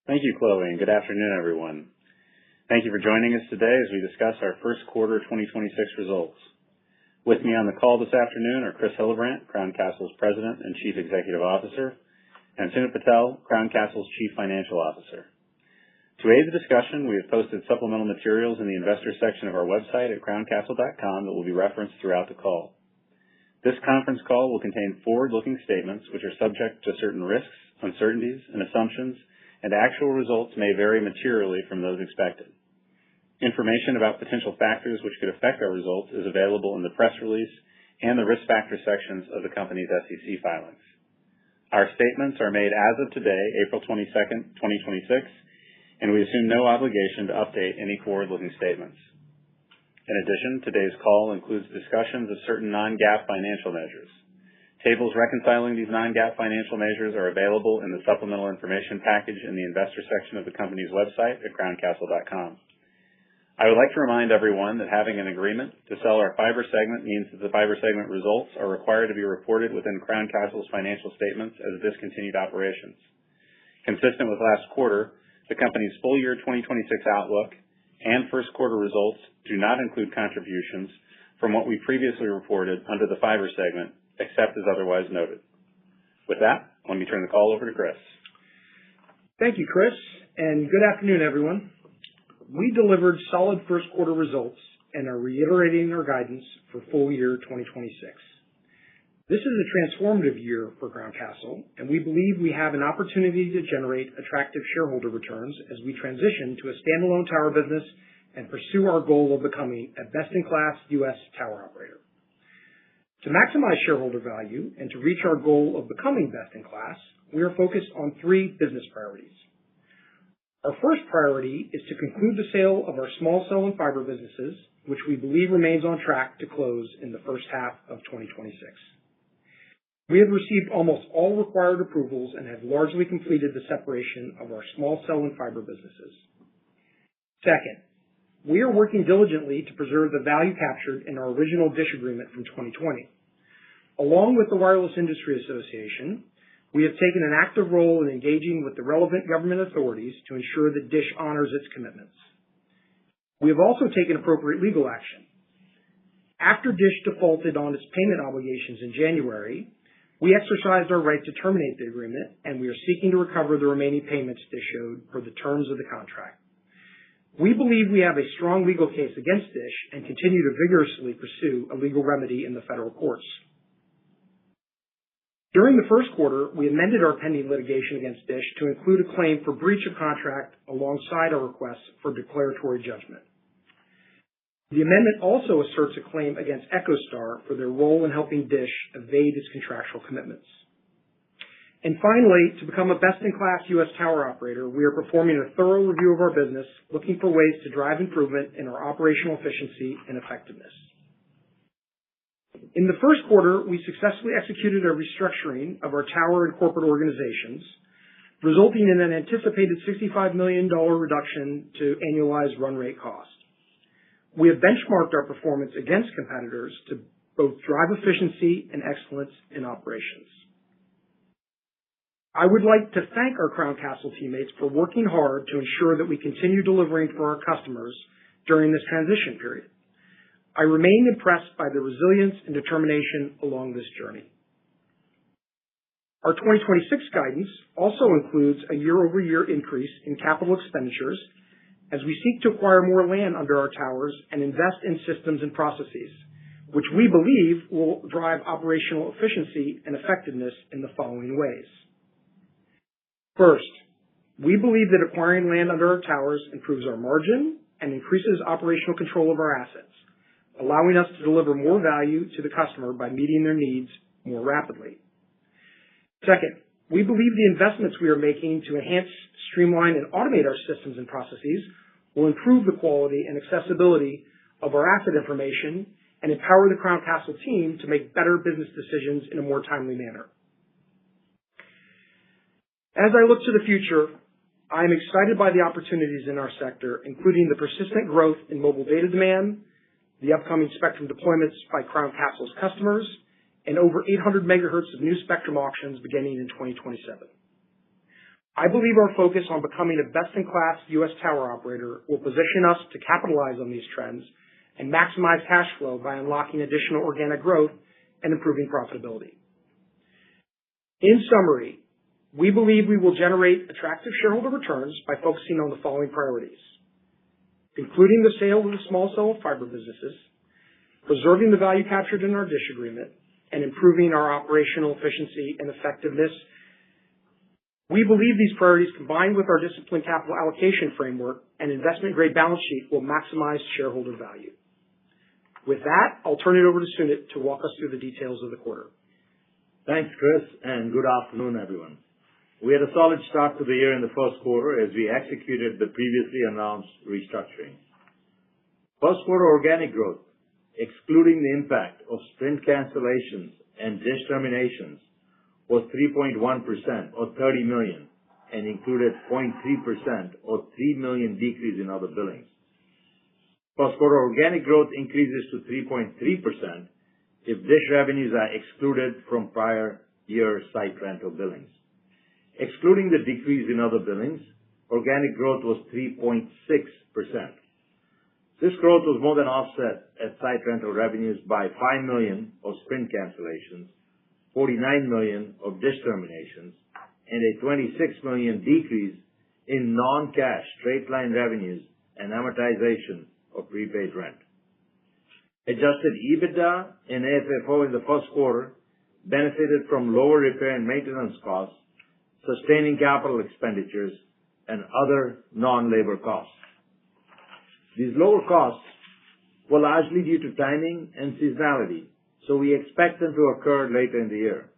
Thank you, Chloe, and good afternoon, everyone. Thank you for joining us today as we discuss our first quarter 2026 results. With me on the call this afternoon are Chris Hillebrand, Crown Castle's President and Chief Executive Officer, and Sunit Patel, Crown Castle's Chief Financial Officer. To aid the discussion, we have posted supplemental materials in the investor section of our website at crowncastle.com that will be referenced throughout the call. This conference call will contain forward-looking statements which are subject to certain risks, uncertainties, and assumptions, and actual results may vary materially from those expected. Information about potential factors which could affect our results is available in the press release and the risk factor sections of the company's SEC filings. Our statements are made as of today, April 22nd, 2026, and we assume no obligation to update any forward-looking statements. In addition, today's call includes discussions of certain non-GAAP financial measures. Tables reconciling these non-GAAP financial measures are available in the supplemental information package in the investor section of the company's website at crowncastle.com. I would like to remind everyone that having an agreement to sell our fiber segment means that the fiber segment results are required to be reported within Crown Castle's financial statements as discontinued operations. Consistent with last quarter, the company's full year 2026 outlook and first quarter results do not include contributions from what we previously reported under the fiber segment, except as otherwise noted. With that, let me turn the call over to Chris. Thank you, Chris, and good afternoon, everyone. We delivered solid first quarter results and are reiterating our guidance for full year 2026. This is a transformative year for Crown Castle, and we believe we have an opportunity to generate attractive shareholder returns as we transition to a standalone tower business and pursue our goal of becoming a best-in-class U.S. tower operator. To maximize shareholder value and to reach our goal of becoming best-in-class, we are focused on three business priorities. Our first priority is to conclude the sale of our small cell and fiber businesses, which we believe remains on track to close in the first half of 2026. We have received almost all required approvals and have largely completed the separation of our small cell and fiber businesses. Second, we are working diligently to preserve the value captured in our original DISH agreement from 2020. Along with the Wireless Industry Association, we have taken an active role in engaging with the relevant government authorities to ensure that DISH honors its commitments. We have also taken appropriate legal action. After DISH defaulted on its payment obligations in January, we exercised our right to terminate the agreement, and we are seeking to recover the remaining payments DISH owed per the terms of the contract. We believe we have a strong legal case against DISH and continue to vigorously pursue a legal remedy in the federal courts. During the first quarter, we amended our pending litigation against DISH to include a claim for breach of contract alongside our request for declaratory judgment. The amendment also asserts a claim against EchoStar for their role in helping DISH evade its contractual commitments. And finally, to become a best-in-class U.S. tower operator, we are performing a thorough review of our business, looking for ways to drive improvement in our operational efficiency and effectiveness. In the first quarter, we successfully executed a restructuring of our tower and corporate organizations, resulting in an anticipated $65 million reduction to annualized run rate cost. We have benchmarked our performance against competitors to both drive efficiency and excellence in operations. I would like to thank our Crown Castle teammates for working hard to ensure that we continue delivering for our customers during this transition period. I remain impressed by the resilience and determination along this journey. Our 2026 guidance also includes a year-over-year increase in capital expenditures as we seek to acquire more land under our towers and invest in systems and processes, which we believe will drive operational efficiency and effectiveness in the following ways. First, we believe that acquiring land under our towers improves our margin and increases operational control of our assets, allowing us to deliver more value to the customer by meeting their needs more rapidly. Second, we believe the investments we are making to enhance, streamline, and automate our systems and processes will improve the quality and accessibility of our asset information and empower the Crown Castle team to make better business decisions in a more timely manner. As I look to the future, I am excited by the opportunities in our sector, including the persistent growth in mobile data demand, the upcoming spectrum deployments by Crown Castle's customers, and over 800 megahertz of new spectrum auctions beginning in 2027. I believe our focus on becoming a best-in-class U.S. tower operator will position us to capitalize on these trends and maximize cash flow by unlocking additional organic growth and improving profitability. In summary, we believe we will generate attractive shareholder returns by focusing on the following priorities: concluding the sale of the small cell fiber businesses, preserving the value captured in our DISH agreement, and improving our operational efficiency and effectiveness. We believe these priorities, combined with our disciplined capital allocation framework and investment-grade balance sheet, will maximize shareholder value. With that, I'll turn it over to Sunit to walk us through the details of the quarter. Thanks, Chris, and good afternoon, everyone. We had a solid start to the year in the first quarter as we executed the previously announced restructuring. First quarter organic growth, excluding the impact of Sprint cancellations and DISH terminations, was 3.1% or $30 million and included 0.3% or $3 million decrease in other billings. First quarter organic growth increases to 3.3% if DISH revenues are excluded from prior year site rental billings. Excluding the decrease in other billings, organic growth was 3.6%. This growth was more than offset at site rental revenues by $5 million of Sprint cancellations, $49 million of DISH terminations, and a $26 million decrease in non-cash straight-line revenues and amortization of prepaid rent. Adjusted EBITDA and AFFO in the first quarter benefited from lower repair and maintenance costs, sustaining capital expenditures, and other non-labor costs. These lower costs were largely due to timing and seasonality, so we expect them to occur later in the year.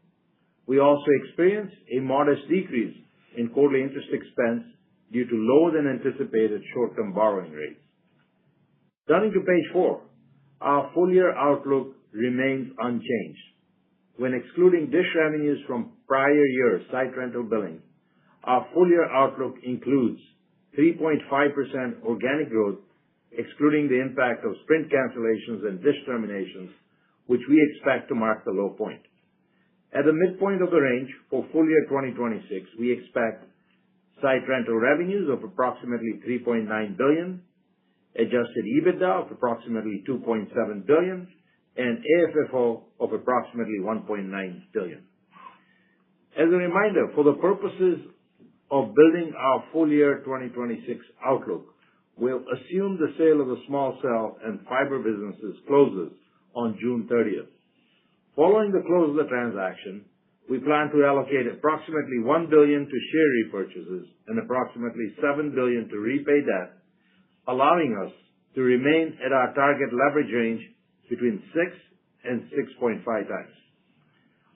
We also experienced a modest decrease in quarterly interest expense due to lower than anticipated short-term borrowing rates. Turning to page 4, our full-year outlook remains unchanged. When excluding DISH revenues from prior year site rental billing, our full-year outlook includes 3.5% organic growth, excluding the impact of Sprint cancellations and DISH terminations, which we expect to mark the low point. At the midpoint of the range for full year 2026, we expect site rental revenues of approximately $3.9 billion, adjusted EBITDA of approximately $2.7 billion, and AFFO of approximately $1.9 billion. As a reminder, for the purposes of building our full year 2026 outlook, we'll assume the sale of the small cell and fiber businesses closes on June 30th. Following the close of the transaction, we plan to allocate approximately $1 billion to share repurchases and approximately $7 billion to repay debt, allowing us to remain at our target leverage range between 6 and 6.5 times.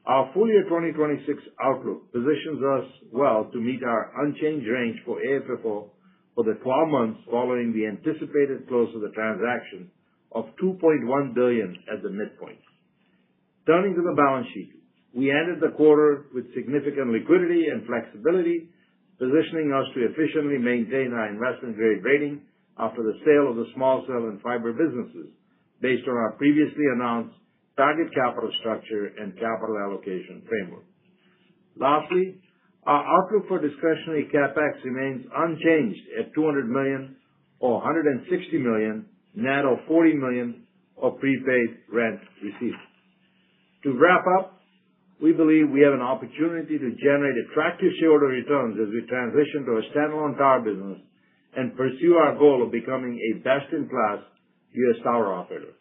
Our full year 2026 outlook positions us well to meet our unchanged range for AFFO for the 12 months following the anticipated close of the transaction of $2.1 billion at the midpoint. Turning to the balance sheet, we ended the quarter with significant liquidity and flexibility, positioning us to efficiently maintain our investment-grade rating after the sale of the small cell and fiber businesses based on our previously announced target capital structure and capital allocation framework. Lastly, our outlook for discretionary CapEx remains unchanged at $200 million or $160 million net of $40 million of prepaid rent received. To wrap up, we believe we have an opportunity to generate attractive shareholder returns as we transition to a standalone tower business and pursue our goal of becoming a best-in-class U.S. tower operator.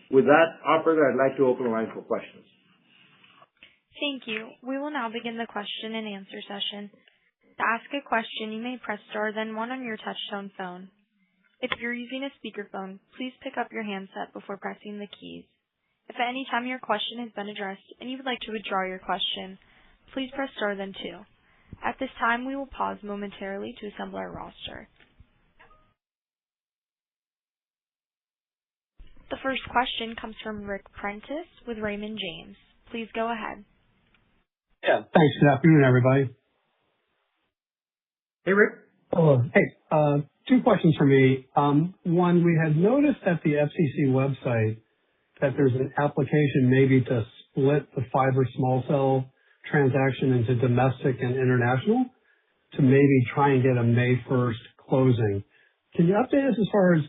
With that, operator, I'd like to open the line for questions. Thank you. We will now begin the question and answer session. To ask a question, you may press star then 1 on your touchtone phone. If you're using a speakerphone, please pick up your handset before pressing the keys. If at any time your question has been addressed and you would like to withdraw your question, please press star then 2. At this time, we will pause momentarily to assemble our roster. The first question comes from Ric Prentiss with Raymond James. Please go ahead. Yeah, thanks. Good afternoon, everybody. Hey, Rick. Hello. Hey, 2 questions for me. One, we had noticed at the FCC website that there's an application maybe to split the fiber small cell transaction into domestic and international. to maybe try and get a May 1st closing. Can you update us as far as,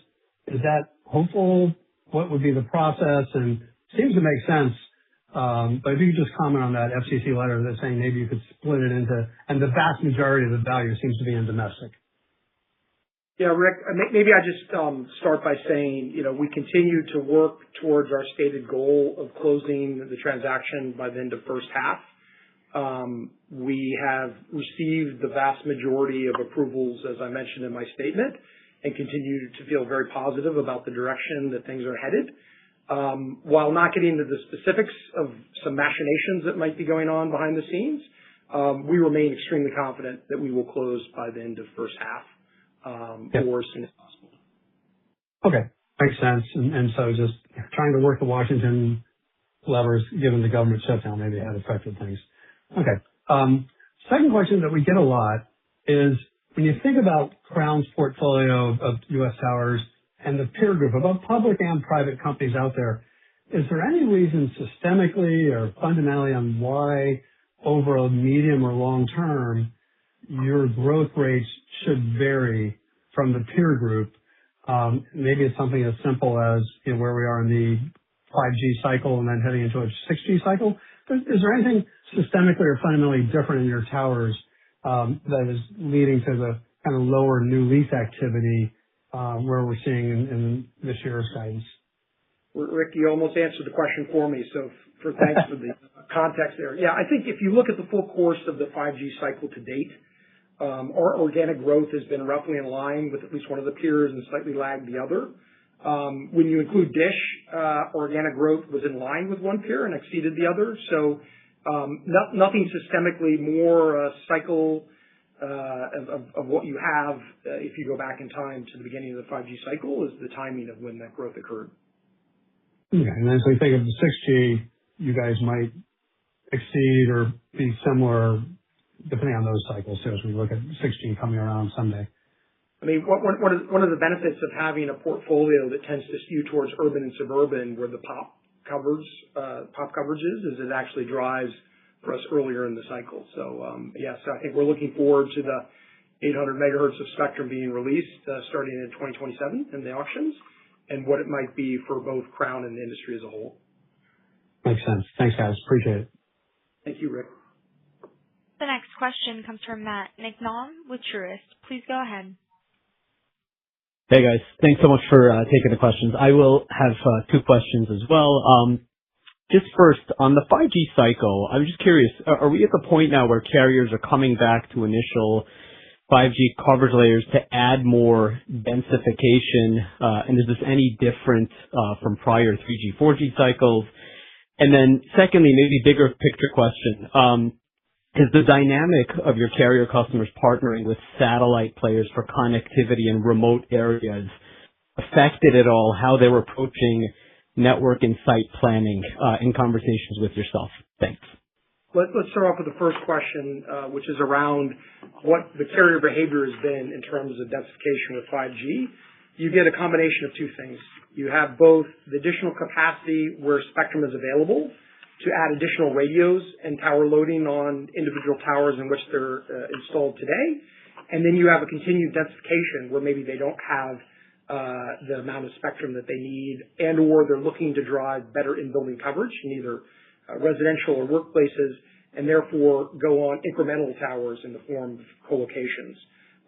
is that hopeful? What would be the process? And seems to make sense. But if you could just comment on that FCC letter that's saying maybe you could split it into, and the vast majority of the value seems to be in domestic. Yeah, Rick, maybe I just start by saying, we continue to work towards our stated goal of closing the transaction by the end of first half. We have received the vast majority of approvals, as I mentioned in my statement, and continue to feel very positive about the direction that things are headed. While not getting into the specifics of some machinations that might be going on behind the scenes, we remain extremely confident that we will close by the end of first half. Or as soon as possible. Okay. Makes sense. And so just trying to work the Washington levers, given the government shutdown, maybe had affected things. Okay. Second question that we get a lot is when you think about Crown's portfolio of U.S. towers and the peer group of both public and private companies out there, is there any reason systemically or fundamentally on why over a medium or long term your growth rates should vary from the peer group? Maybe it's something as simple as where we are in the 5G cycle and then heading into a 6G cycle. Is there anything systemically or fundamentally different in your towers that is leading to the kind of lower new lease activity where we're seeing in this year's guidance? Rick, you almost answered the question for me, so thanks for the context there. Yeah, I think if you look at the full course of the 5G cycle to date, our organic growth has been roughly in line with at least one of the peers and slightly lagged the other. When you include Dish, organic growth was in line with one peer and exceeded the other. So nothing systemically more cycle of what you have if you go back in time to the beginning of the 5G cycle is the timing of when that growth occurred. Okay. And as we think of the 6G, you guys might exceed or be similar depending on those cycles too, as we look at 6G coming around someday. I mean, one of the benefits of having a portfolio that tends to skew towards urban and suburban, where the pop coverage is it actually drives for us earlier in the cycle. So so I think we're looking forward to the 800 megahertz of spectrum being released starting in 2027 in the auctions, and what it might be for both Crown and the industry as a whole. Makes sense. Thanks, guys. Appreciate it. Thank you, Rick. The next question comes from Matt Nicknam with Truist. Please go ahead. Hey, guys. Thanks so much for taking the questions. I will have two questions as well. Just first, on the 5G cycle, I'm just curious, are we at the point now where carriers are coming back to initial 5G coverage layers to add more densification? And is this any different from prior 3G, 4G cycles? And then secondly, maybe bigger picture question. Is the dynamic of your carrier customers partnering with satellite players for connectivity in remote areas affected at all how they were approaching network and site planning in conversations with yourself? Thanks. Let's start off with the first question, which is around what the carrier behavior has been in terms of densification with 5G. You get a combination of two things. You have both the additional capacity where spectrum is available to add additional radios and tower loading on individual towers in which they're installed today. And then you have a continued densification where maybe they don't have the amount of spectrum that they need, and or they're looking to drive better in-building coverage in either residential or workplaces, and therefore go on incremental towers in the form of co-locations.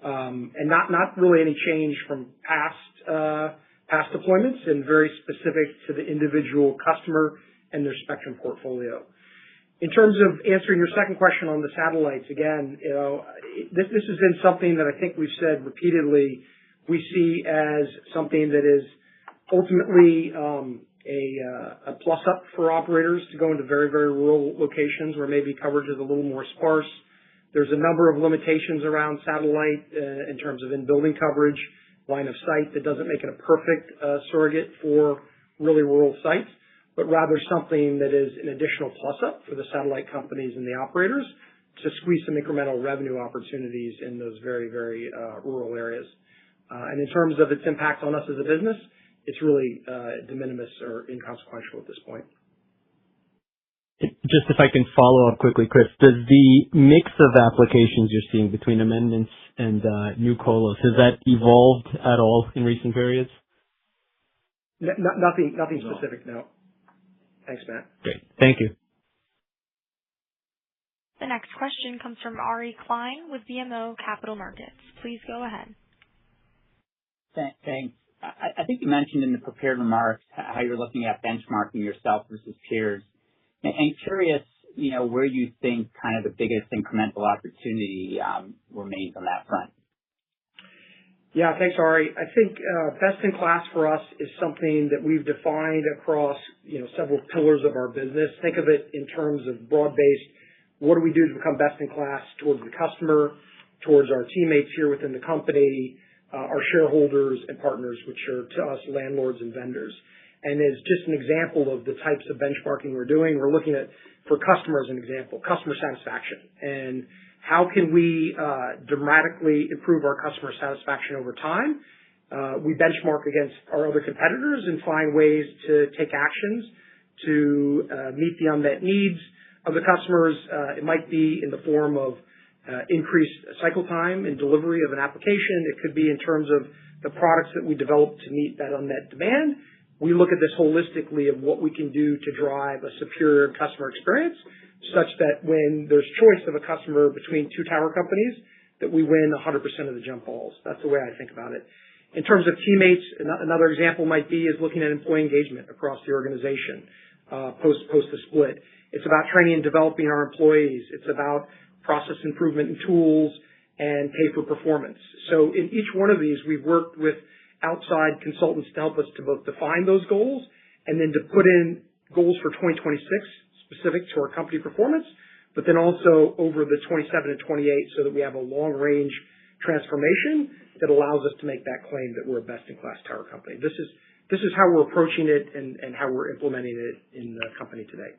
And not really any change from past deployments, and very specific to the individual customer and their spectrum portfolio. In terms of answering your second question on the satellites, again, this has been something that I think we've said repeatedly we see as something that is ultimately a plus up for operators to go into very, very rural locations where maybe coverage is a little more sparse. There's a number of limitations around satellite in terms of in-building coverage, line of sight that doesn't make it a perfect surrogate for really rural sites, but rather something that is an additional plus-up for the satellite companies and the operators to squeeze some incremental revenue opportunities in those very, very rural areas. And in terms of its impact on us as a business, it's really de minimis or inconsequential at this point. just if I can follow up quickly, Chris, does the mix of applications you're seeing between amendments and new colos, has that evolved at all in recent periods? Nothing specific, no. Thanks, Matt. Great. Thank you. The next question comes from Ari Klein with BMO Capital Markets. Please go ahead. Thanks. I think you mentioned in the prepared remarks how you're looking at benchmarking yourself versus peers. And curious, where you think kind of the biggest incremental opportunity remains on that front. Yeah, thanks, Ari. I think best in class for us is something that we've defined across several pillars of our business. Think of it in terms of broad-based. What do we do to become best in class towards the customer, towards our teammates here within the company, our shareholders and partners, which are to us landlords and vendors. And as just an example of the types of benchmarking we're doing, we're looking at, for customers, an example, customer satisfaction. And how can we dramatically improve our customer satisfaction over time? We benchmark against our other competitors and find ways to take actions to meet the unmet needs of the customers. It might be in the form of increased cycle time and delivery of an application. It could be in terms of the products that we develop to meet that unmet demand. We look at this holistically of what we can do to drive a superior customer experience such that when there's choice of a customer between two tower companies, that we win 100% of the jump balls. That's the way I think about it. In terms of teammates, another example might be is looking at employee engagement across the organization post the split. It's about training and developing our employees. It's about process improvement and tools and pay for performance. So in each one of these, we've worked with outside consultants to help us to both define those goals and then to put in goals for 2026 specific to our company performance, but then also over the 27 and 28 so that we have a long range transformation that allows us to make that claim that we're a best in class tower company. This is how we're approaching it and how we're implementing it in the company today.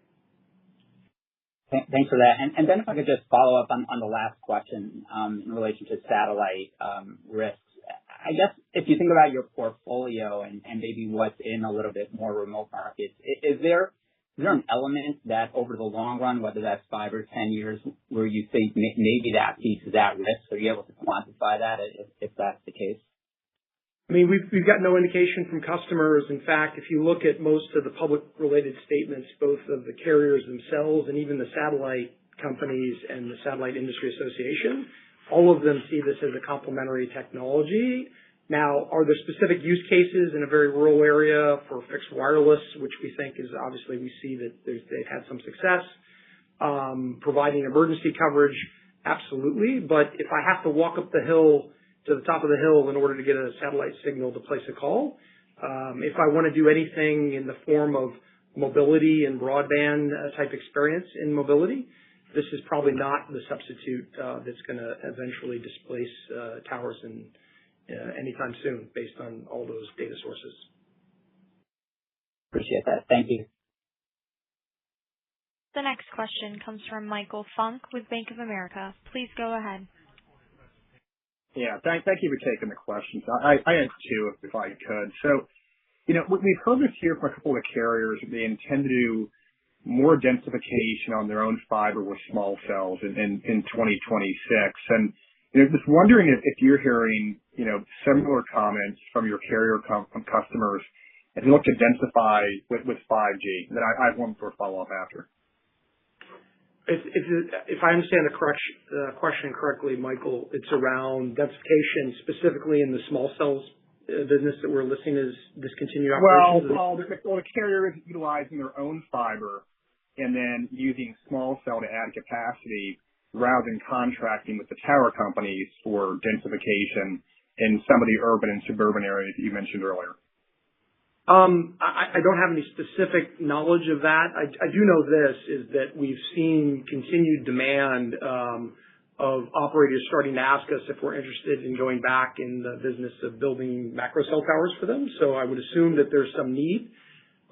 Thanks for that. And then if I could just follow up on the last question in relation to satellite risks. I guess if you think about your portfolio and maybe what's in a little bit more remote markets, is there an element that over the long run, whether that's 5 or 10 years, where you think maybe that piece is at risk? Are you able to quantify that if that's the case? I mean, we've got no indication from customers. In fact, if you look at most of the public-related statements, both of the carriers themselves and even the satellite companies and the Satellite Industry Association, all of them see this as a complementary technology. Now, are there specific use cases in a very rural area for fixed wireless, which we think is obviously we see that they've had some success, providing emergency coverage? Absolutely. But if I have to walk up the hill to the top of the hill in order to get a satellite signal to place a call. If I want to do anything in the form of mobility and broadband type experience in mobility, this is probably not the substitute that's going to eventually displace towers anytime soon based on all those data sources. Appreciate that. Thank you. The next question comes from Michael Funk with Bank of America. Please go ahead. Yeah, thank you for taking the questions. I had two if I could. So, we've heard this here from a couple of carriers that they intend to do more densification on their own fiber with small cells in 2026. And just wondering if you're hearing similar comments from your carrier customers as you look to densify with 5G. And then I have one for a follow-up after. If I understand the question correctly, Michael, it's around densification specifically in the small cells business that we're listing as discontinued operations? Well, the carrier is utilizing their own fiber and then using small cell to add capacity rather than contracting with the tower companies for densification in some of the urban and suburban areas that you mentioned earlier. I don't have any specific knowledge of that. I do know this is that we've seen continued demand of operators starting to ask us if we're interested in going back in the business of building macro cell towers for them. So I would assume that there's some need.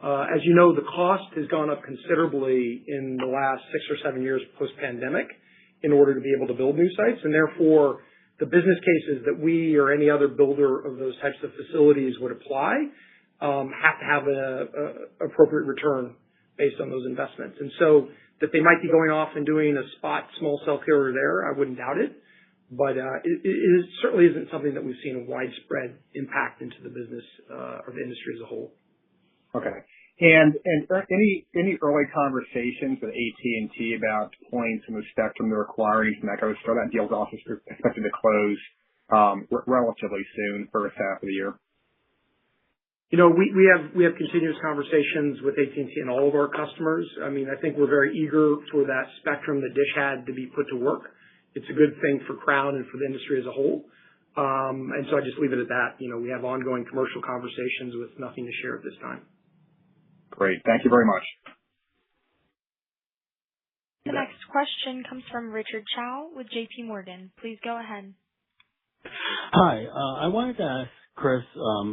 As you know, the cost has gone up considerably in the last 6 or 7 years post-pandemic in order to be able to build new sites. And therefore, the business cases that we or any other builder of those types of facilities would apply have to have an appropriate return based on those investments. And so That they might be going off and doing a spot small cell here or there, I wouldn't doubt it. But it certainly isn't something that we've seen a widespread impact into the business or the industry as a whole. Okay. And any early conversations with AT&T about deploying some of the spectrum they're acquiring from that goes? So that deal's also expected to close relatively soon, first half of the year. You know, we have continuous conversations with AT&T and all of our customers. I mean, I think we're very eager for that spectrum that Dish had to be put to work. It's a good thing for Crown and for the industry as a whole. And so I just leave it at that. You know, we have ongoing commercial conversations with nothing to share at this time. Great. Thank you very much. The next question comes from Richard Chow with JP Morgan. Please go ahead. Hi. I wanted to ask Chris, a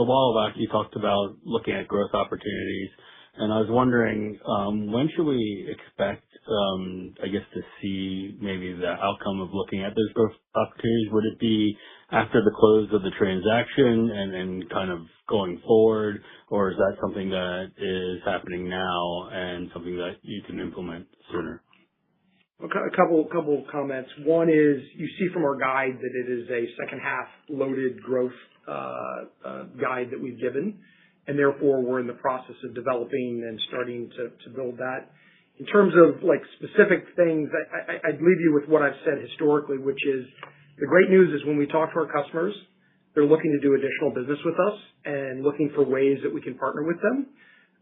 while back you talked about looking at growth opportunities, and I was wondering, when should we expect, I guess, to see maybe the outcome of looking at those growth opportunities? Would it be after the close of the transaction and kind of going forward, or is that something that is happening now and something that you can implement sooner? Okay, a couple comments. One is you see from our guide that it is a second half loaded growth guide that we've given, and therefore we're in the process of developing and starting to build that. In terms of like specific things, I'd leave you with what I've said historically, which is the great news is when we talk to our customers, they're looking to do additional business with us and looking for ways that we can partner with them.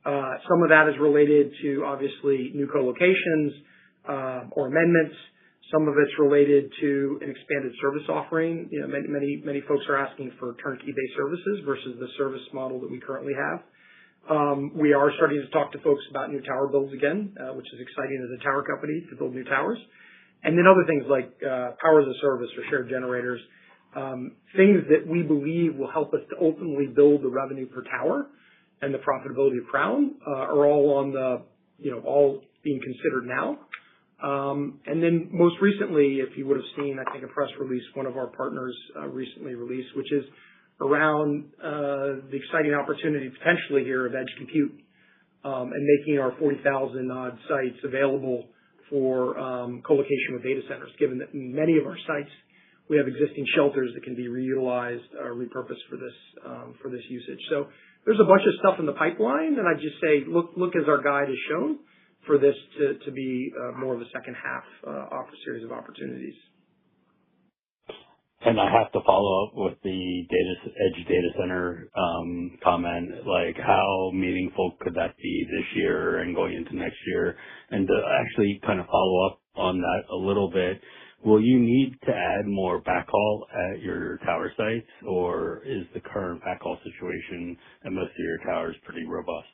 Some of that is related to obviously new co-locations or amendments. Some of it's related to an expanded service offering. You know, many folks are asking for turnkey-based services versus the service model that we currently have. We are starting to talk to folks about new tower builds again, which is exciting as a tower company to build new towers. And then other things like power as a service or shared generators, things that we believe will help us to ultimately build the revenue per tower and the profitability of Crown are all on the, all being considered now. And then most recently, if you would have seen, I think a press release one of our partners recently released, which is around the exciting opportunity potentially here of edge compute and making our 40,000 odd sites available for co-location with data centers, given that in many of our sites we have existing shelters that can be reutilized or repurposed for this usage. So there's a bunch of stuff in the pipeline, and I just say look as our guide has shown for this to be more of a second half series of opportunities. And I have to follow up with the edge data center comment. Like, how meaningful could that be this year and going into next year? And to actually kind of follow up on that a little bit, will you need to add more backhaul at your tower sites, or is the current backhaul situation at most of your towers pretty robust?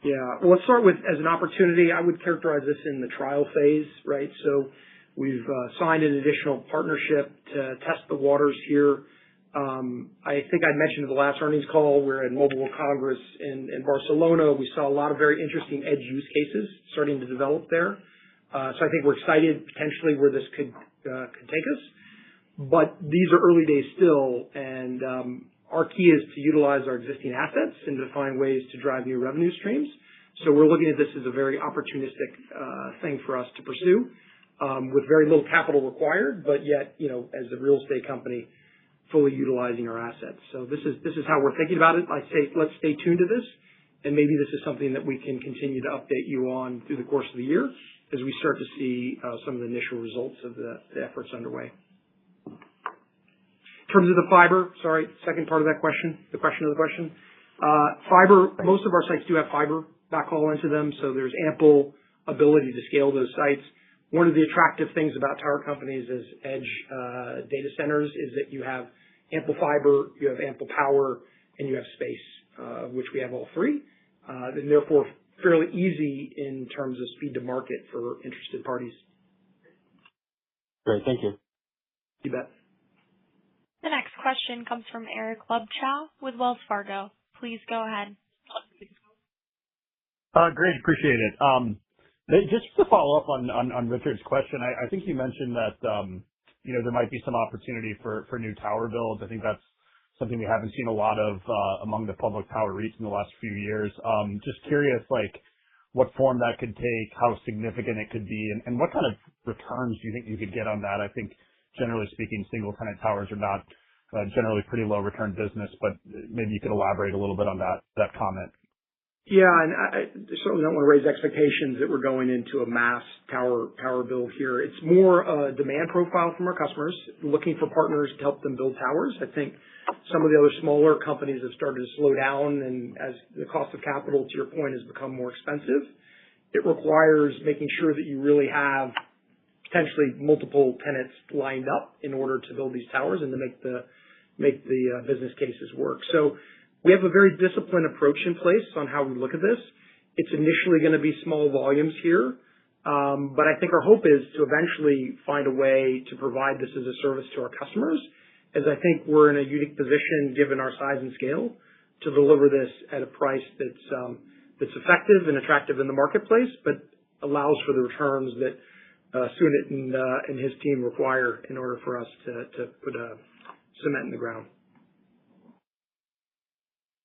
Yeah. Well, let's start with as an opportunity. I would characterize this in the trial phase, right? So we've signed an additional partnership to test the waters here. I think I mentioned at the last earnings call, we're at Mobile World Congress in Barcelona. We saw a lot of very interesting edge use cases starting to develop there. So I think we're excited potentially where this could take us. But these are early days still, and our key is to utilize our existing assets and to find ways to drive new revenue streams. So we're looking at this as a very opportunistic thing for us to pursue with very little capital required, but yet, as a real estate company, fully utilizing our assets. So this is how we're thinking about it. I say let's stay tuned to this, and maybe this is something that we can continue to update you on through the course of the year as we start to see some of the initial results of the efforts underway. In terms of the fiber, second part of that question, the question of the question. Fiber, most of our sites do have fiber backhaul into them, so there's ample ability to scale those sites. One of the attractive things about tower companies as edge data centers is that you have ample fiber, you have ample power, and you have space, which we have all three, and therefore fairly easy in terms of speed to market for interested parties. Great, thank you. You bet. The next question comes from Eric Lubchow with Wells Fargo. Please go ahead. Great, appreciate it. Just to follow up on Richard's question, I think you mentioned that there might be some opportunity for new tower builds. I think that's something we haven't seen a lot of among the public tower REITs in the last few years. Just curious, like, what form that could take, how significant it could be, and what kind of returns do you think you could get on that? I think generally speaking, single-tenant towers are not generally pretty low return business, but maybe you could elaborate a little bit on that comment. Yeah, and I certainly don't want to raise expectations that we're going into a mass tower build here. It's more a demand profile from our customers looking for partners to help them build towers. I think some of the other smaller companies have started to slow down, and as the cost of capital, to your point, has become more expensive, it requires making sure that you really have potentially multiple tenants lined up in order to build these towers and to make the business cases work. So we have a very disciplined approach in place on how we look at this. It's initially going to be small volumes here, but I think our hope is to eventually find a way to provide this as a service to our customers, as I think we're in a unique position, given our size and scale, to deliver this at a price that's effective and attractive in the marketplace, but allows for the returns that Sunit and his team require in order for us to put cement in the ground.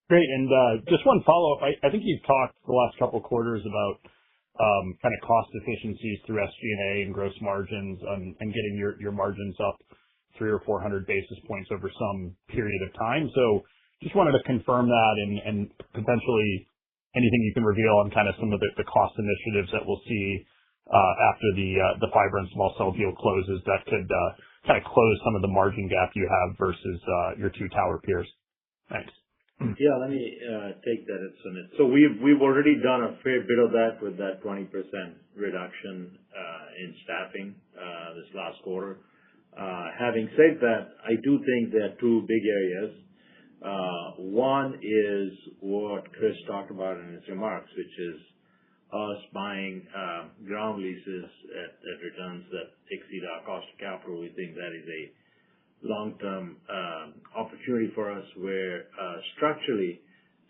Great. And just one follow-up. I think you've talked the last couple of quarters about kind of cost efficiencies through SG&A and gross margins and getting your margins up 300 or 400 basis points over some period of time. So just wanted to confirm that and potentially anything you can reveal on kind of some of the cost initiatives that we'll see after the fiber and small cell deal closes that could kind of close some of the margin gap you have versus your two tower peers. Thanks. Yeah, let me take that, Sunit. So we've already done a fair bit of that with that 20% reduction in staffing this last quarter. Having said that, I do think there are two big areas. One is what Chris talked about in his remarks, which is us buying ground leases at returns that exceed our cost of capital. We think that is a long-term opportunity for us where structurally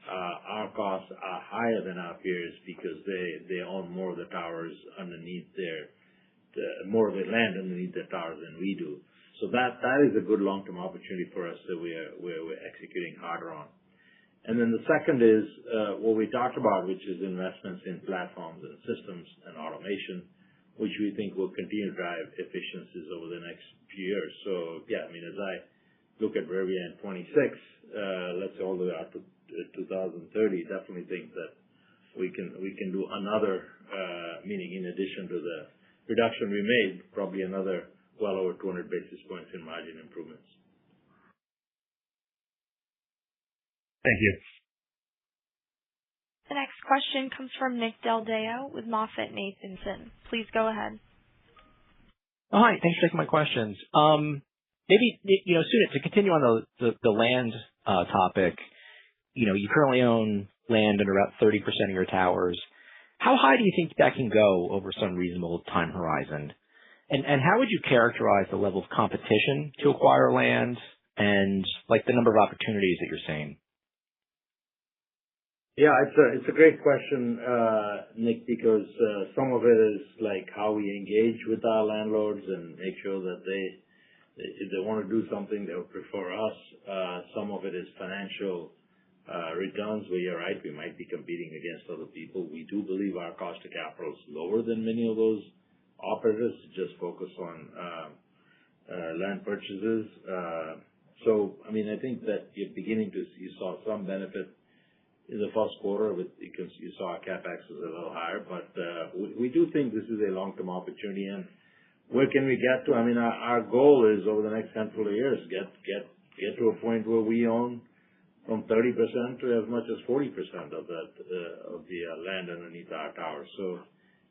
our costs are higher than our peers because they own more of the towers underneath more of the land underneath their towers than we do. So that is a good long-term opportunity for us that we're executing harder on. And then the second is what we talked about, which is investments in platforms and systems and automation, which we think will continue to drive efficiencies over the next few years. So yeah, I mean, as I look at where we are in 26, let's say all the way out to 2030, definitely think that we can do another, meaning in addition to the reduction we made, probably another well over 200 basis points in margin improvements. Thank you. The next question comes from Nick Del Deo with MoffettNathanson. Please go ahead. Oh, hi. Thanks for taking my questions. Maybe, Sunit, to continue on the land topic, you currently own land under about 30% of your towers. How high do you think that can go over some reasonable time horizon? And how would you characterize the level of competition to acquire land and like the number of opportunities that you're seeing? Yeah, it's a great question, Nick, because some of it is like how we engage with our landlords and make sure that if they want to do something, they would prefer us. Some of it is financial returns where you're right, we might be competing against other people. We do believe our cost of capital is lower than many of those operators, just focus on land purchases. So, I mean, I think that you saw some benefit in the first quarter because you saw our CapEx was a little higher, but we do think this is a long-term opportunity. And where can we get to? I mean, our goal is over the next handful of years, get to a point where we own from 30% to as much as 40% of the land underneath our towers. So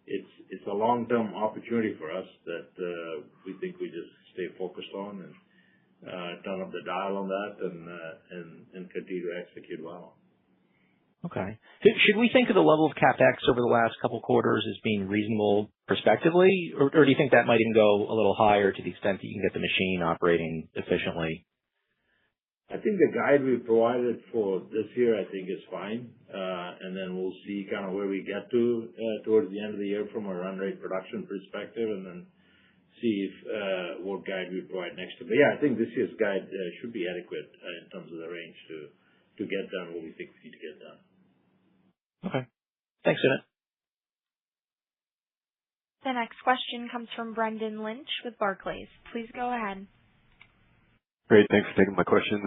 it's a long-term opportunity for us that we think we just stay focused on and turn up the dial on that and continue to execute well. Okay. Should we think of the level of CapEx over the last couple of quarters as being reasonable prospectively, or do you think that might even go a little higher to the extent that you can get the machine operating efficiently? I think the guide we provided for this year, I think is fine. And then we'll see kind of where we get to towards the end of the year from a run rate production perspective, and then see if what guide we provide next year. But yeah, I think this year's guide should be adequate in terms of the range to get done what we think we need to get done. Okay. Thanks, Sunit. The next question comes from Brendan Lynch with Barclays. Please go ahead. Great. Thanks for taking my questions.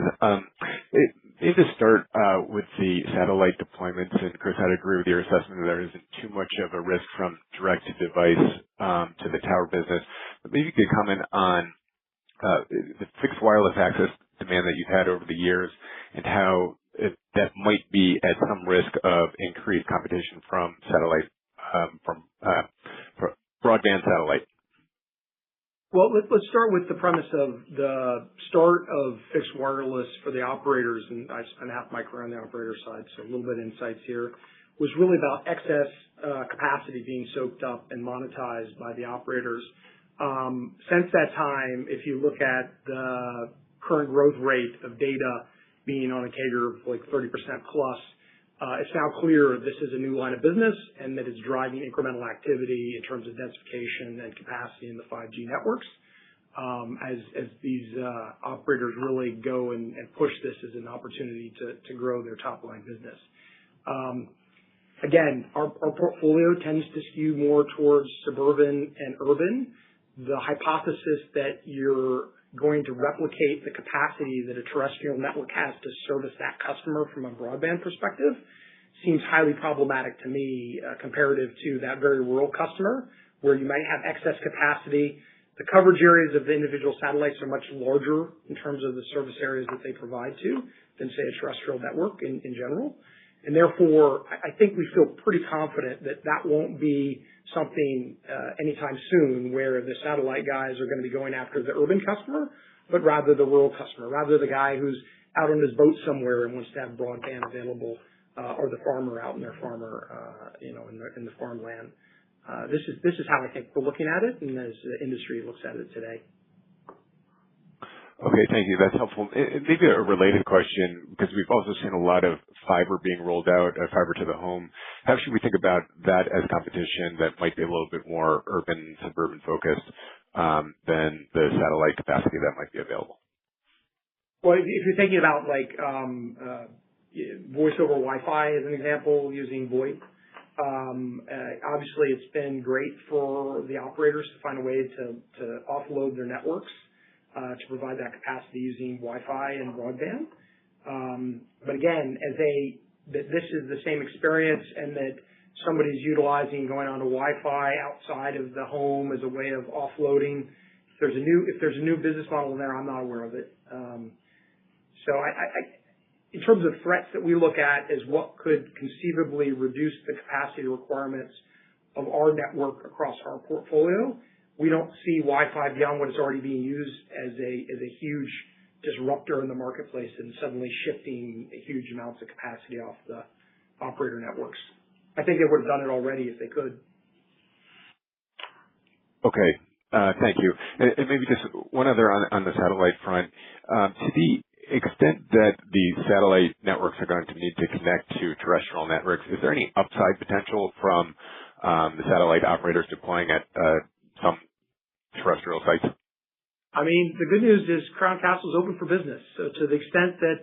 Maybe to start with the satellite deployments, and Chris, I'd agree with your assessment that there isn't too much of a risk from direct-to-device to the tower business. But maybe you could comment on the fixed wireless access demand that you've had over the years and how that might be at some risk of increased competition from satellite, from broadband satellite. Well, let's start with the premise of the start of fixed wireless for the operators, and I spent half my career on the operator side, so a little bit of insights here, was really about excess capacity being soaked up and monetized by the operators. Since that time, if you look at the current growth rate of data being on a CAGR of like 30% plus, it's now clear this is a new line of business and that it's driving incremental activity in terms of densification and capacity in the 5G networks. As these operators really go and push this as an opportunity to grow their top line business. Again, our portfolio tends to skew more towards suburban and urban. The hypothesis that you're going to replicate the capacity that a terrestrial network has to service that customer from a broadband perspective seems highly problematic to me, comparative to that very rural customer where you might have excess capacity. The coverage areas of the individual satellites are much larger in terms of the service areas that they provide to than, say, a terrestrial network in general. And therefore, I think we feel pretty confident that that won't be something anytime soon where the satellite guys are going to be going after the urban customer, but rather the rural customer, rather the guy who's out on his boat somewhere and wants to have broadband available, or the farmer out in their in the farmland. This is how I think we're looking at it, and as the industry looks at it today. Okay, thank you. That's helpful. And maybe a related question, because we've also seen a lot of fiber being rolled out, fiber to the home. How should we think about that as competition that might be a little bit more urban, suburban focused than the satellite capacity that might be available? Well, if you're thinking about like voice over Wi-Fi as an example, using VoIP, obviously it's been great for the operators to find a way to offload their networks to provide that capacity using Wi-Fi and broadband. But again, that this is the same experience and that somebody's utilizing going onto Wi-Fi outside of the home as a way of offloading. If there's a new business model in there, I'm not aware of it. So in terms of threats that we look at is what could conceivably reduce the capacity requirements of our network across our portfolio. We don't see Wi-Fi beyond what is already being used as a huge disruptor in the marketplace and suddenly shifting huge amounts of capacity off the operator networks. I think they would have done it already if they could. Okay. Thank you. And maybe just one other on the satellite front. To the extent that the satellite networks are going to need to connect to terrestrial networks, is there any upside potential from the satellite operators deploying at some terrestrial sites? I mean, the good news is Crown Castle is open for business. So to the extent that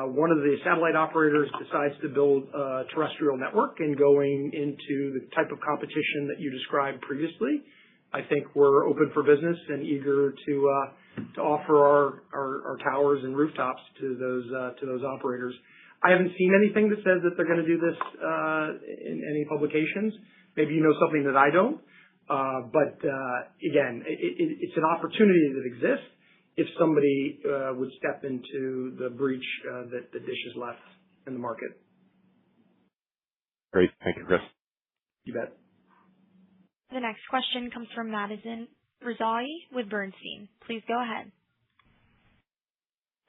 one of the satellite operators decides to build a terrestrial network and going into the type of competition that you described previously, I think we're open for business and eager to offer our towers and rooftops to those operators. I haven't seen anything that says that they're going to do this in any publications. Maybe you know something that I don't. But again, it's an opportunity that exists if somebody would step into the breach that the Dish has left in the market. Great. Thank you, Chris. You bet. The next question comes from Madison Rizai with Bernstein. Please go ahead.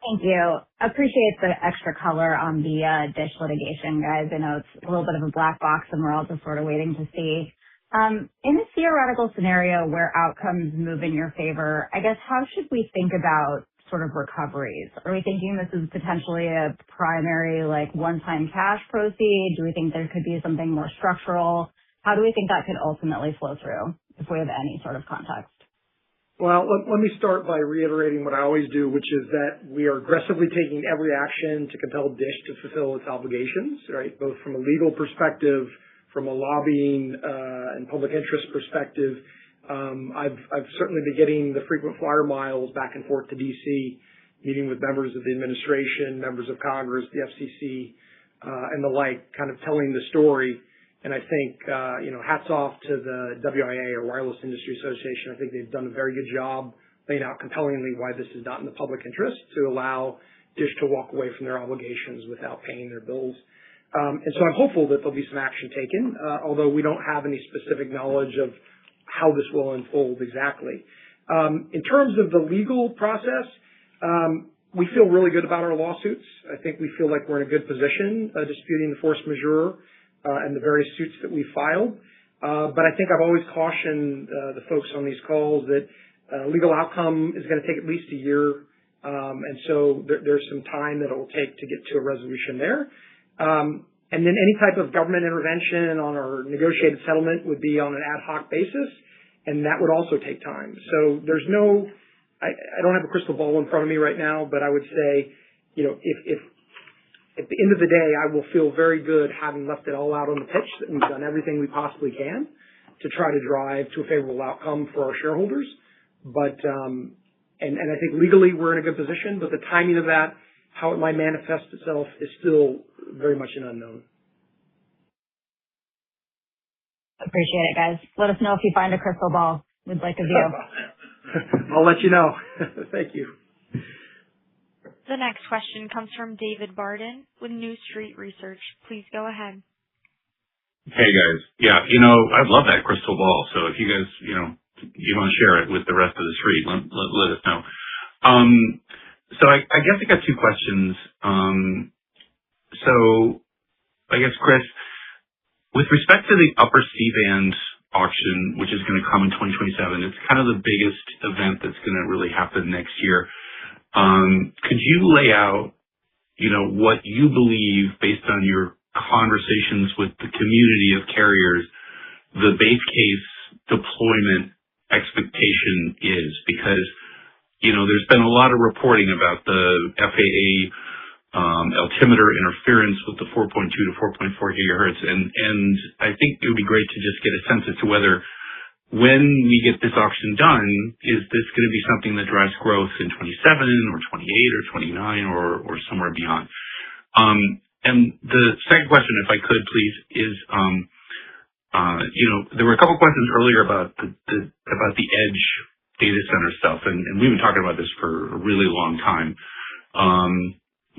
Thank you. Appreciate the extra color on the Dish litigation, guys. I know it's a little bit of a black box and we're all just sort of waiting to see. In a theoretical scenario where outcomes move in your favor, I guess how should we think about sort of recoveries? Are we thinking this is potentially a primary, like one-time cash proceed? Do we think there could be something more structural? How do we think that could ultimately flow through, if we have any sort of context? Well, let me start by reiterating what I always do, which is that we are aggressively taking every action to compel Dish to fulfill its obligations, right? Both from a legal perspective, from a lobbying and public interest perspective, I've certainly been getting the frequent flyer miles back and forth to D.C., meeting with members of the administration, members of Congress, the FCC, and the like, kind of telling the story. And I think, hats off to the WIA, or Wireless Industry Association. I think they've done a very good job laying out compellingly why this is not in the public interest to allow Dish to walk away from their obligations without paying their bills. And so I'm hopeful that there'll be some action taken, although we don't have any specific knowledge of how this will unfold exactly. In terms of the legal process, we feel really good about our lawsuits. I think we feel like we're in a good position disputing the force majeure and the various suits that we filed. But I think I've always cautioned the folks on these calls that legal outcome is going to take at least a year. And so there's some time that it will take to get to a resolution there. And then any type of government intervention on our negotiated settlement would be on an ad hoc basis, and that would also take time. So there's no, I don't have a crystal ball in front of me right now, but I would say, if at the end of the day, I will feel very good having left it all out on the pitch, that we've done everything we possibly can to try to drive to a favorable outcome for our shareholders. But, and I think legally we're in a good position, but the timing of that, how it might manifest itself, is still very much an unknown. Appreciate it, guys. Let us know if you find a crystal ball. We'd like a view. I'll let you know. Thank you. The next question comes from David Barden with New Street Research. Please go ahead. Hey, guys. Yeah, I'd love that crystal ball. So if you guys, you want to share it with the rest of the street, let us know. So I guess I got two questions. So I guess, Chris, with respect to the upper C-band auction, which is going to come in 2027, it's kind of the biggest event that's going to really happen next year. Could you lay out, what you believe, based on your conversations with the community of carriers, the base case deployment expectation is? Because, there's been a lot of reporting about the FAA altimeter interference with the 4.2 to 4.4 gigahertz, and I think it would be great to just get a sense as to whether, when we get this auction done, is this going to be something that drives growth in 27 or 28 or 29 or somewhere beyond? And the second question, if I could please, is, there were a couple questions earlier about the edge data center stuff, and we've been talking about this for a really long time,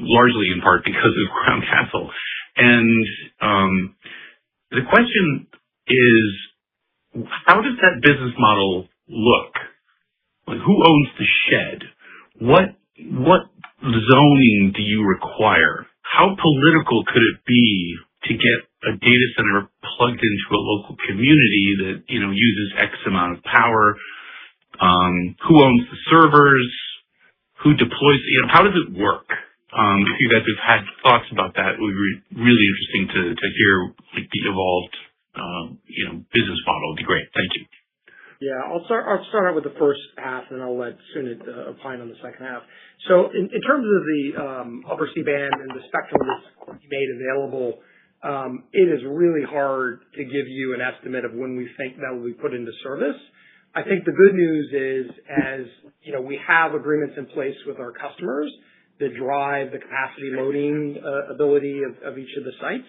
largely in part because of Crown Castle. And the question is, how does that business model look? Like, who owns the shed? What zoning do you require? How political could it be to get a data center plugged into a local community that, uses X amount of power? Who owns the servers? Who deploys? How does it work? If you guys have had thoughts about that, it would be really interesting to hear the evolved business model. Would be great. Thank you. Yeah, I'll start out with the first half, and I'll let Sunit opine on the second half. So in terms of the upper C-band and the spectrum that's made available, it is really hard to give you an estimate of when we think that will be put into service. I think the good news is, as we have agreements in place with our customers that drive the capacity loading ability of each of the sites,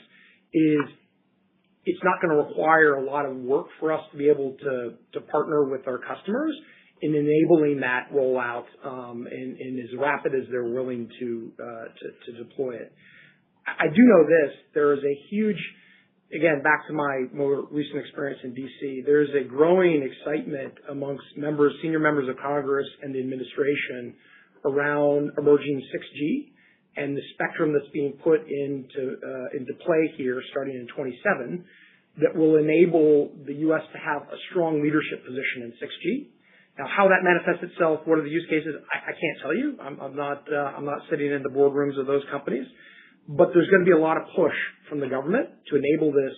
it's not going to require a lot of work for us to be able to partner with our customers in enabling that rollout and as rapid as they're willing to deploy it. I do know this: there is a huge, again, back to my more recent experience in D.C., there's a growing excitement amongst senior members of Congress and the administration around emerging 6G and the spectrum that's being put into play here starting in 27 that will enable the U.S. to have a strong leadership position in 6G. Now, how that manifests itself, what are the use cases, I can't tell you. I'm not sitting in the boardrooms of those companies, but there's going to be a lot of push from the government to enable this,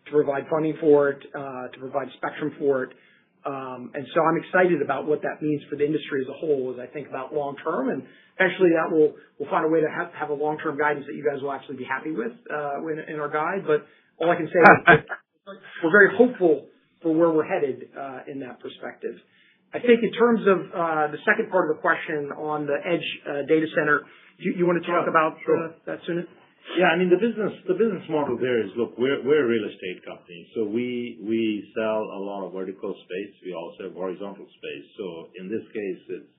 to provide funding for it, to provide spectrum for it. And so I'm excited about what that means for the industry as a whole as I think about long term, and eventually that we'll find a way to have a long term guidance that you guys will actually be happy with in our guide. But all I can say is that we're very hopeful for where we're headed in that perspective. I think in terms of the second part of the question on the edge data center, you want to talk about that, Sunit? Yeah, I mean, the business model there is, look, we're a real estate company, so we sell a lot of vertical space. We also have horizontal space. So in this case, it's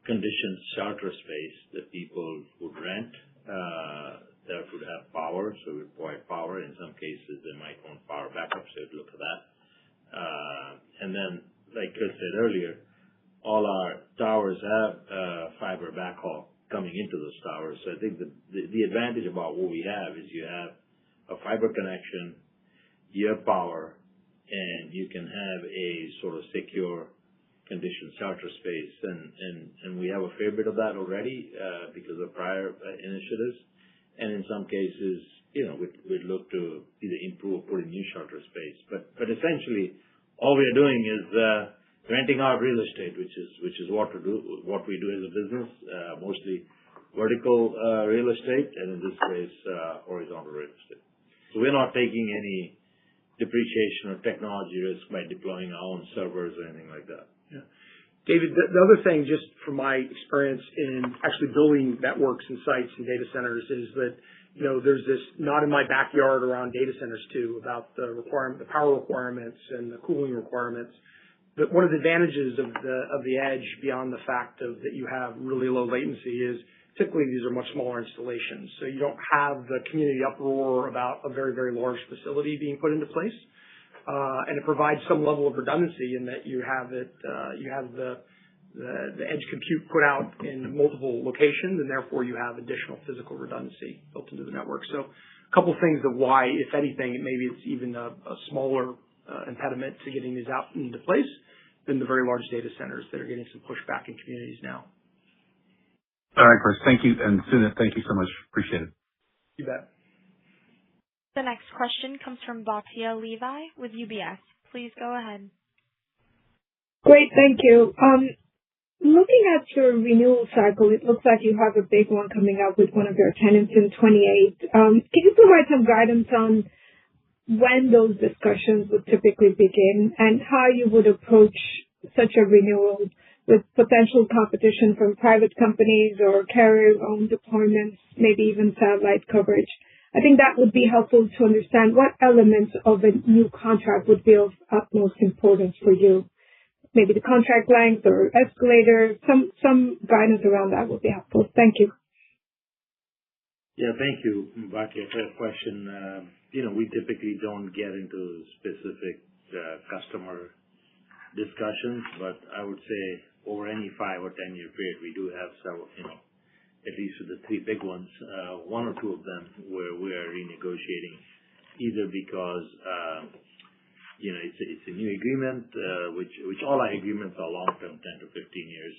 conditioned shelter space that people would rent that would have power, so we provide power. In some cases, they might want power backup, so we'd look at that. And then, like Chris said earlier, all our towers have fiber backhaul coming into those towers. So I think the advantage about what we have is you have a fiber connection, you have power, and you can have a sort of secure conditioned shelter space. And we have a fair bit of that already because of prior initiatives. And in some cases, we'd look to either improve or put in new shelter space. But essentially, all we are doing is renting out real estate, which is what we do as a business, mostly vertical real estate, and in this case, horizontal real estate. So we're not taking any depreciation or technology risk by deploying our own servers or anything like that. Yeah. David, the other thing, just from my experience in actually building networks and sites and data centers, is that there's this not in my backyard around data centers too, about the power requirements and the cooling requirements. But one of the advantages of the edge, beyond the fact that you have really low latency, is typically these are much smaller installations. So you don't have the community uproar about a very, very large facility being put into place. And it provides some level of redundancy in that you have the edge compute put out in multiple locations, and therefore you have additional physical redundancy built into the network. So a couple things of why, if anything, maybe it's even a smaller impediment to getting these out into place than the very large data centers that are getting some pushback in communities now. All right, Chris. Thank you. And Sunit, thank you so much. Appreciate it. You bet. The next question comes from Batya Levi with UBS. Please go ahead. Great. Thank you. Looking at your renewal cycle, it looks like you have a big one coming up with one of your tenants in 28. Can you provide some guidance on when those discussions would typically begin and how you would approach such a renewal with potential competition from private companies or carrier-owned deployments, maybe even satellite coverage? I think that would be helpful to understand what elements of a new contract would be of utmost importance for you. Maybe the contract length or escalator, some guidance around that would be helpful. Thank you. Yeah, thank you, Batya, for that question. We typically don't get into specific customer discussions, but I would say over any 5 or 10 year period, we do have several, at least with the 3 big ones, 1 or 2 of them where we are renegotiating, either because it's a new agreement, which all our agreements are long-term, 10 to 15 years,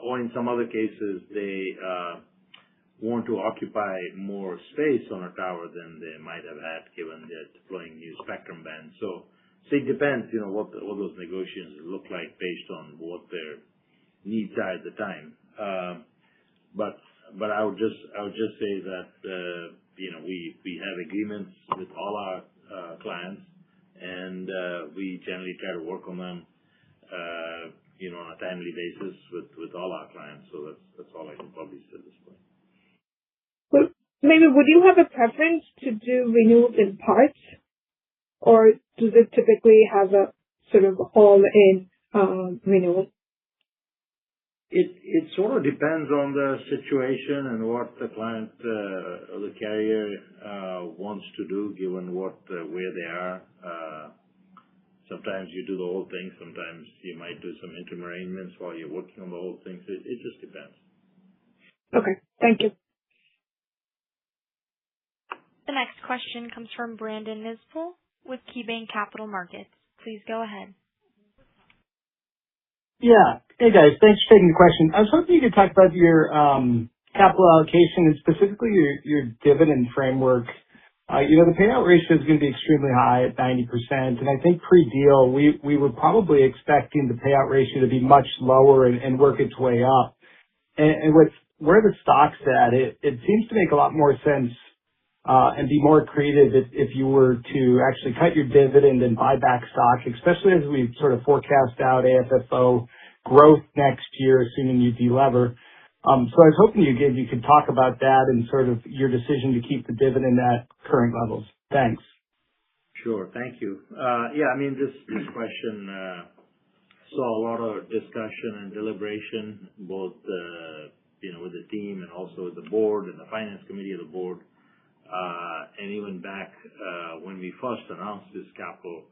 or in some other cases they want to occupy more space on a tower than they might have had given they're deploying new spectrum bands. So it depends, what those negotiations look like based on what their needs are at the time. But I would just say that we have agreements with all our clients, and we generally try to work on them on a timely basis with all our clients. So that's all I can probably say at this point. Well, maybe would you have a preference to do renewals in parts, or does it typically have a sort of all-in renewal? It sort of depends on the situation and what the client or the carrier wants to do, given where they are. Sometimes you do the whole thing. Sometimes you might do some interim arrangements while you're working on the whole thing. So it just depends. Okay. Thank you. The next question comes from Brandon Nispel with KeyBanc Capital Markets. Please go ahead. Yeah. Hey, guys. Thanks for taking the question. I was hoping you could talk about your capital allocation and specifically your dividend framework. The payout ratio is going to be extremely high at 90%, and I think pre-deal, we were probably expecting the payout ratio to be much lower and work its way up. And with where the stock's at, it seems to make a lot more sense and be more creative if you were to actually cut your dividend and buy back stock, especially as we sort of forecast out AFFO growth next year, assuming you delever. So I was hoping you could talk about that and sort of your decision to keep the dividend at current levels. Thanks. Sure. Thank you. Yeah, I mean, this question saw a lot of discussion and deliberation, both with the team and also with the board and the finance committee of the board. And even back when we first announced this capital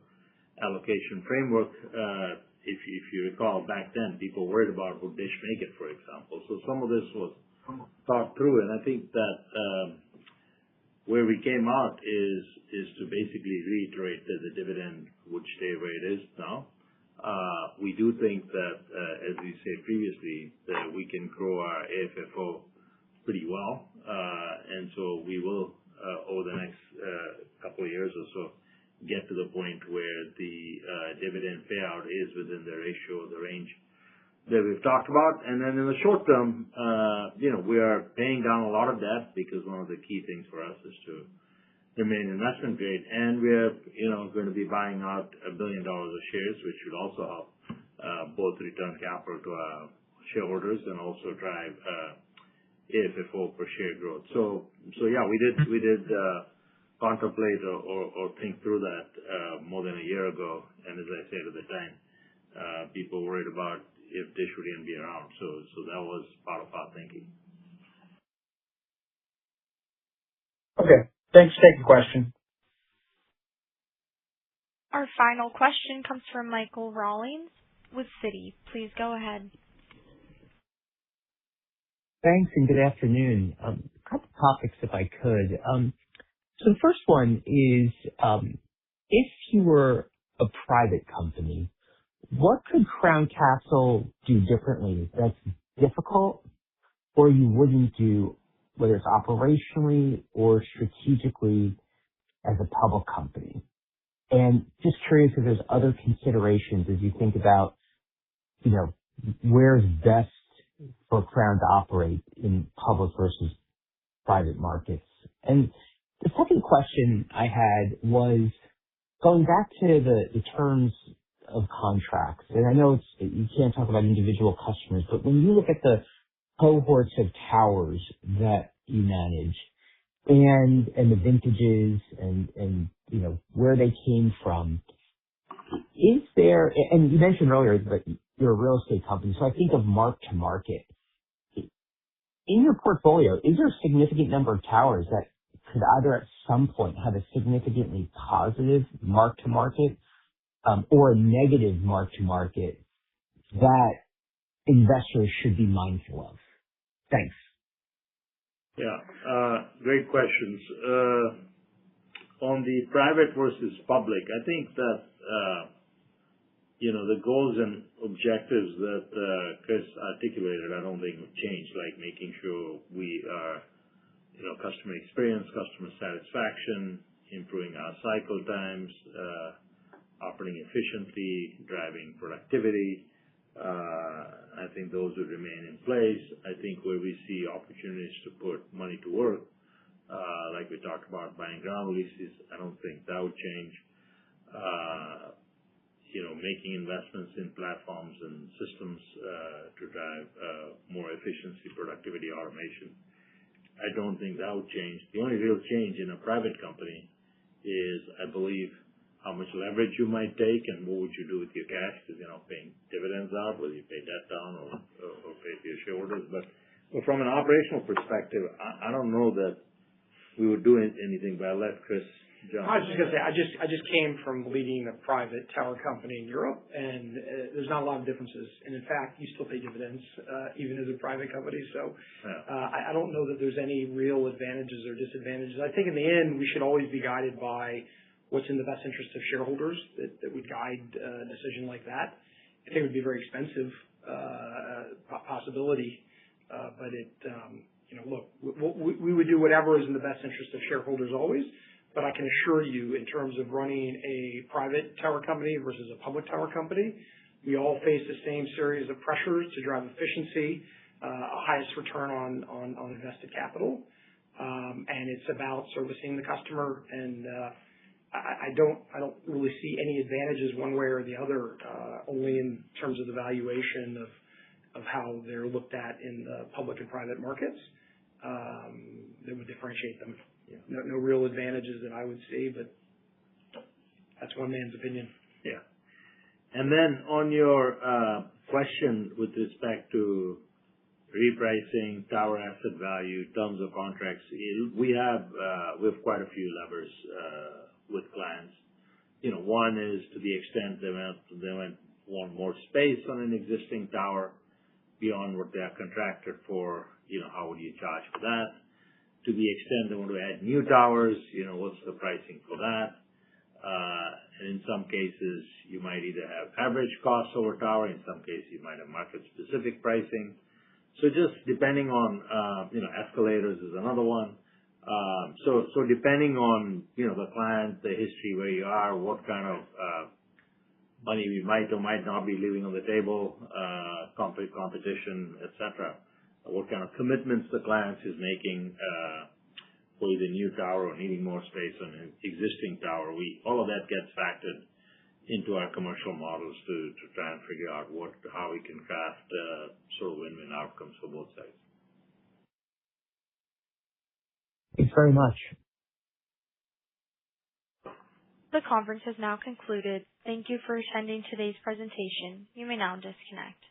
allocation framework, if you recall back then, people worried about would Dish make it, for example. So some of this was thought through, and I think that where we came out is to basically reiterate that the dividend would stay where it is now. We do think that, as we said previously, that we can grow our AFFO pretty well. And so we will, over the next couple of years or so, get to the point where the dividend payout is within the ratio, the range that we've talked about. And then in the short term, we are paying down a lot of debt because one of the key things for us is to remain investment grade. And we're, going to be buying out $1 billion of shares, which should also help both return capital to our shareholders and also drive AFFO per share growth. So yeah, we did contemplate or think through that more than a year ago. And as I said at the time, people worried about if Dish would even be around. So that was part of our thinking. Okay. Thanks for taking the question. Our final question comes from Michael Rawlings with Citi. Please go ahead. Thanks, and good afternoon. A couple topics, if I could. So the first one is, if you were a private company, what could Crown Castle do differently that's difficult or you wouldn't do, whether it's operationally or strategically as a public company? And just curious if there's other considerations as you think about, where's best for Crown to operate in public versus private markets. And the second question I had was going back to the terms of contracts. And I know you can't talk about individual customers, but when you look at the cohorts of towers that you manage and the vintages and where they came from, is there, and you mentioned earlier that you're a real estate company, so I think of mark to market. In your portfolio, is there a significant number of towers that could either at some point have a significantly positive mark to market or a negative mark to market that investors should be mindful of? Thanks. Yeah, great questions. On the private versus public, I think that the goals and objectives that Chris articulated, I don't think will change, like making sure we are, customer experience, customer satisfaction, improving our cycle times, operating efficiently, driving productivity. I think those would remain in place. I think where we see opportunities to put money to work, like we talked about buying ground leases, I don't think that would change. Making investments in platforms and systems to drive more efficiency, productivity, automation. I don't think that would change. The only real change in a private company is, I believe, how much leverage you might take and what would you do with your cash, because paying dividends out, whether you pay debt down or pay to your shareholders. But from an operational perspective, I don't know that we would do anything, but I'll let Chris jump. I was just going to say, I just came from leading a private tower company in Europe, and there's not a lot of differences. And in fact, you still pay dividends even as a private company. So I don't know that there's any real advantages or disadvantages. I think in the end, we should always be guided by what's in the best interest of shareholders that would guide a decision like that. I think it would be a very expensive possibility, but look, we would do whatever is in the best interest of shareholders always. But I can assure you, in terms of running a private tower company versus a public tower company, we all face the same series of pressures to drive efficiency, highest return on invested capital. and it's about servicing the customer. And I don't really see any advantages one way or the other, only in terms of the valuation of how they're looked at in the public and private markets that would differentiate them. No real advantages that I would see, but that's one man's opinion. Yeah. And then on your question with respect to repricing, tower asset value, terms of contracts, we have quite a few levers with clients. One is to the extent they want more space on an existing tower beyond what they are contracted for, how would you charge for that? To the extent they want to add new towers, what's the pricing for that? And in some cases, you might either have average costs over tower. In some cases, you might have market-specific pricing. So just depending on, escalators is another one. So depending on, the client, the history, where you are, what kind of money we might or might not be leaving on the table, competition, et cetera, what kind of commitments the client is making for either new tower or needing more space on an existing tower. All of that gets factored into our commercial models to try and figure out how we can craft sort of win-win outcomes for both sides. Thanks very much. The conference has now concluded. Thank you for attending today's presentation. You may now disconnect.